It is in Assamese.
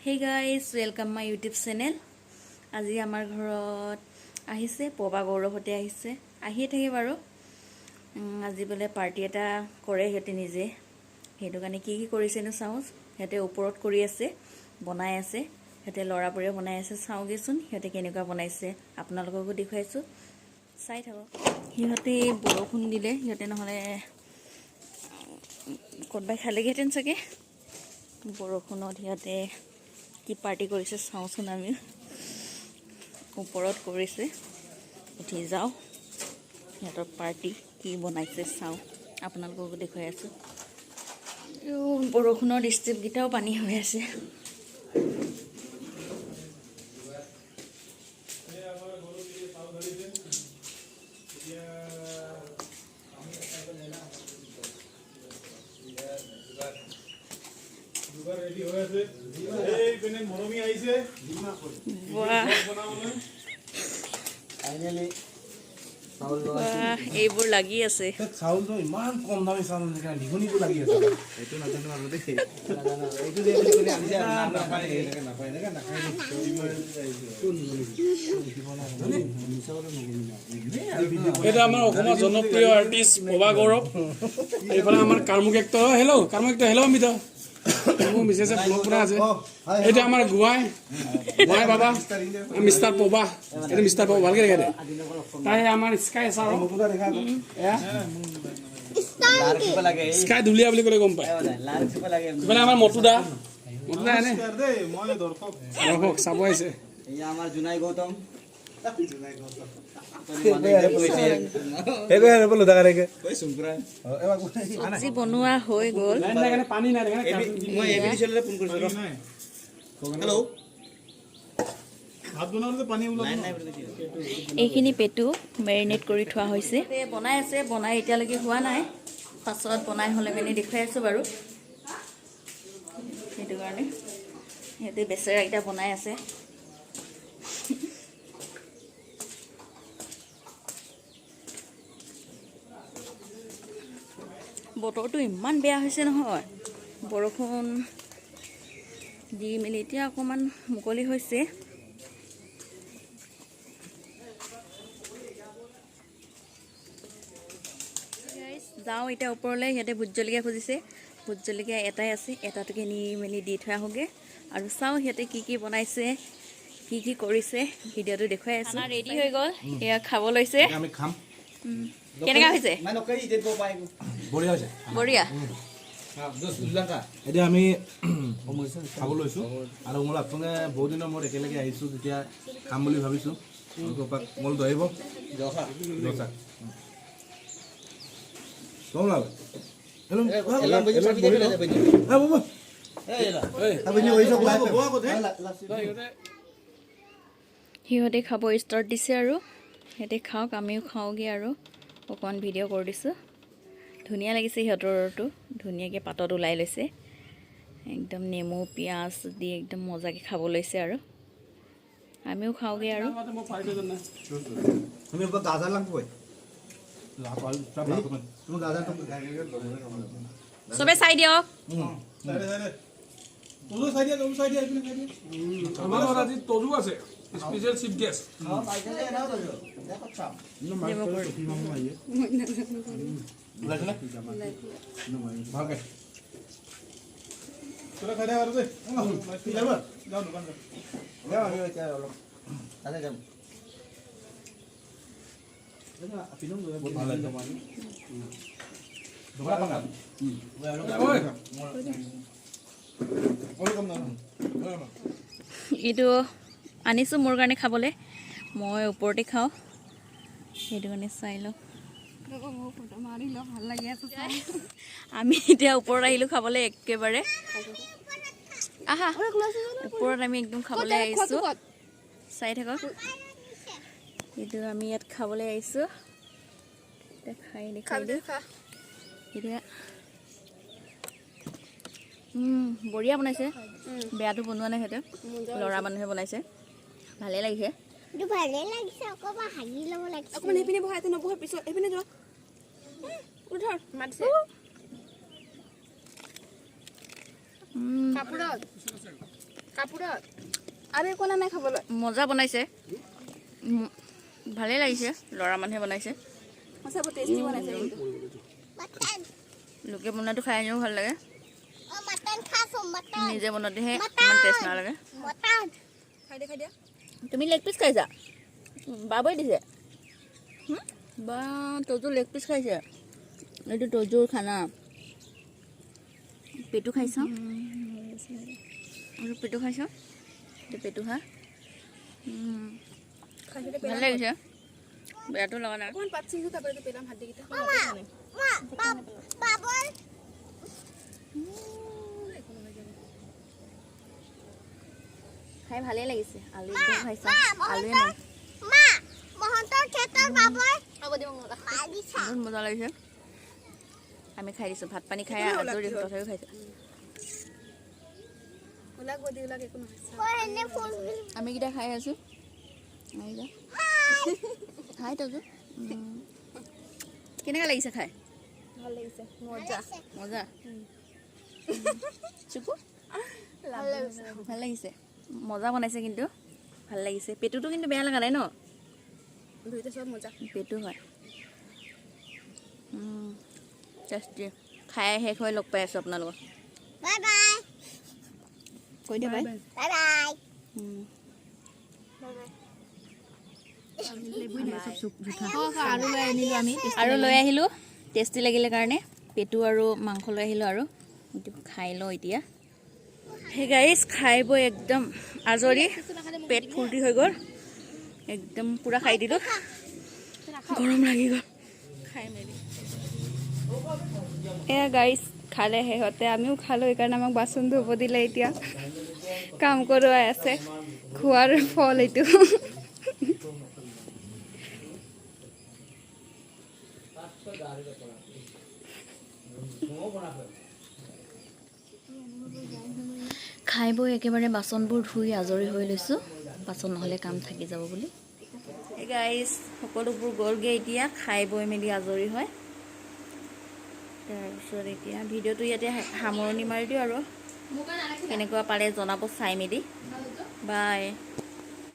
Hey guys, welcome my YouTube channel. আজি আমাৰ ঘৰত আহিছে পবা গৌৰৱতে আহিছে আহিয়ে থাকে বাৰু আজি বলে পাৰ্টি এটা কৰে হেতে নিজে হেতু কাৰণে কি কৰিছেনো চাও হেতে ওপৰত কৰি আছে বনাই আছে হেতে লৰাপুৰে বনাই আছে চাওগেছোন হেতে কেনেকুৱা বনাইছে আপোনালোককো দেখাইছো চাই থাকো হেতে বৰষুণ দিলে হেতে নহলে কতবাই খালেগেতেন চাগে বৰষুণত হেতে কি পাৰ্টি কৰিছে চাওচোন আমি ওপৰত কৰিছে উঠি যাও হেতৰ পাৰ্টি কি বনাইছে চাও আপোনালোকক দেখাই আছো বৰষুণৰ ডিস্ট্ৰিক্ট গিটাও পানী হৈ আছে रेडी हो আছে এই পেনে মৰমি আইছে দিমা কৰি বনাবলৈ ফাইনালি চাউল এইবোৰ লাগি আছে চাউল তো ইমান কম দামে চাউল দেখা নিগুনিটো লাগি আছে এইটো নাজানো আৰু দেখে এইটো দে বুলি কলে আমি না পাই এনেকে না পাই এনেকে না খাই এটা আমাৰ অসমৰ জনপ্ৰিয় আৰ্টিষ্ট পবা গৌৰৱ এইফালে আমাৰ কাৰ্মুক এক্টৰ হেল্ল' কাৰ্মুক এক্টৰ হেল্ল' অমিতা মো মিছেছে ফোন কৰা আছে এটা আমাৰ গুৱাই বাবা মিস্টাৰ পবা এটা মিস্টাৰ পবা ভালকে দেখা দে তাই আমাৰ স্কাই সাৰ মপুদা দেখা লাৰ কিবা লাগে স্কাই দুলিয়া বুলি কলে গম পায় লাৰ কিবা লাগে মানে আমাৰ মতুদা এনে দে মই দৰ্শক চাব আহিছে এই আমাৰ জুনাই গৌতম এবে আৰু বলো দাগা ৰেকে কই সুমপুৰা আজি বনোৱা হৈ গল পানী নাই মই এবিডি চললে ফোন কৰিছো হেল্ল' ভাত বনাওতে পানী ওলাব লাইন নাই বুলি এইখিনি পেটু মেৰিনেট কৰি থোৱা হৈছে বনাই আছে বনাই এতিয়ালৈকে হোৱা নাই পাছত বনাই হলে মানে দেখাই আছো বাৰু সেইটো কাৰণে হেতে বেচেৰা এটা বনাই আছে বতৰটো ইমান বেয়া হৈছে নহয় বৰষুণ দি মেলি এতিয়া অকমান মুকলি হৈছে যাও এটা ওপৰলৈ ইয়াতে ভোট জলকীয়া খুজিছে ভোট জলকীয়া এটাই আছে এটাটোকে নি মেলি দি থৈ আহোগে আৰু চাও ইয়াতে কি বনাইছে কি কৰিছে ভিডিঅ'টো দেখুৱাই আছো ৰেডি হৈ গল এয়া খাব লৈছে আমি খাম কেনেকা হৈছে মই নকৰি দেব পাই বঢ়িয়া হৈছে বঢ়িয়া এতিয়া আমি খাব লৈছো আৰু মই আপোনাক বহুত দিনৰ মূৰত একেলগে আহিছো তেতিয়া খাম বুলি ভাবিছো মল দহিব দচা কম লাগ সিহঁতে খাব ষ্টাৰ্ট দিছে আৰু সিহঁতে খাওক আমিও খাওঁগৈ আৰু অকণমান ভিডিঅ' কৰি দিছোঁ ধুনীয়া লাগিছে সিহঁতৰটো ধুনীয়াকৈ পাতত ওলাই লৈছে একদম নেমু পিঁয়াজ দি একদম মজাকৈ খাব লৈছে আৰু আমিও খাওঁগৈ আৰু তুমি গাজৰ লাগবই চবে চাই দিয়ক আমাৰ আজি তজু আছে স্পেশাল চিফ গেষ্ট ভালকে তোরা খাই দেওয়ার আছে যাও দোকান যাও আমি ওইটা অলপ তাহলে যাও বহুত ভালো লাগে তোমার দোকান না এইটো আনিছোঁ মোৰ কাৰণে খাবলৈ মই ওপৰতে খাওঁ সেইটো কাৰণে চাই লওঁ আমি এতিয়া ওপৰত আহিলোঁ খাবলৈ একেবাৰে আহা ওপৰত আমি একদম খাবলৈ আহিছোঁ চাই থাকক এইটো আমি ইয়াত খাবলৈ আহিছোঁ দেখাই দিওঁ এতিয়া বঢ়িয়া বনাইছে বেয়াটো বনোৱা নাই সিহঁতে ল'ৰা মানুহে বনাইছে ভালেই লাগিছে অকণমান হাগি ল'ব লাগিছে অকণমান এইপিনে বহাই নবহাৰ পিছত এইপিনে যোৱা উঠৰ মাতিছে কাপোৰত কাপোৰত আৰু একো নাই খাবলৈ মজা বনাইছে ভালেই লাগিছে ল'ৰা মানুহে বনাইছে সঁচা বহুত টেষ্টি বনাইছে কিন্তু মটন লোকে বনোৱাটো খাই আনিও ভাল লাগে অ মটন খাছো মটন নিজে বনোৱাতেহে ইমান টেষ্ট নালাগে মটন খাই দিয়া তুমি লেগ পিচ খাইছা বাবই দিছে বা তজু লেগ পিচ খাইছে এইটো তজুৰ খানা পেটু খাইছ আৰু পেটু খাইছ এইটো পেটু খা ভাল লাগিছে বেয়াটো লগা নাই অকণমান পাত চিঙিছো তাৰপৰা পেলাম হাতকেইটা মা বাবল খাই ভালেই লাগিছে আলু একদম খাইছ আলুৱে নাই মা মহন্তৰ ক্ষেত্ৰৰ বাবল হ'ব দিম মজা পাৰিছা বহুত মজা লাগিছে আমি খাই দিছোঁ ভাত পানী খাই আজৰি তথাপিও খাইছোঁ ওলাক বদি ওলাক একো নহয় মই এনে ফুল আমি কেইটা খাই আছোঁ খাই তজু কেনেকুৱা লাগিছে খাই ভাল লাগিছে মজা মজা চুকু ভাল লাগিছে মজা বনাইছে কিন্তু ভাল লাগিছে পেটুটো কিন্তু বেয়া লগা নাই ন দুইটা চব মজা পেটু হয় টেষ্টি খাই শেষ হৈ লগ পাই আছোঁ আপোনালোকক বাই বাই কৈ দিয়া বাই বাই বাই আৰু লৈ আহিলোঁ টেষ্টি লাগিলে কাৰণে পেটু আৰু মাংস লৈ আহিলোঁ আৰু খাই লওঁ এতিয়া সেই গাইজ খাই বৈ একদম আজৰি পেট ফূৰ্তি হৈ গ'ল একদম পূৰা খাই দিলোঁ গৰম লাগি গ'ল খাই মেলি এয়া গাইজ খালে সিহঁতে আমিও খালোঁ সেইকাৰণে আমাক বাচন ধুব দিলে এতিয়া কাম কৰোৱাই আছে খোৱাৰ ফল এইটো খাই বৈ একেবাৰে বাচনবোৰ ধুই আজৰি হৈ লৈছোঁ বাচন নহ'লে কাম থাকি যাব বুলি এই গাইজ সকলোবোৰ গ'লগৈ এতিয়া খাই বৈ মেলি আজৰি হয় তাৰপিছত এতিয়া ভিডিঅ'টো ইয়াতে সামৰণি মাৰি দিওঁ আৰু কেনেকুৱা পালে জনাব চাই মেলি বাই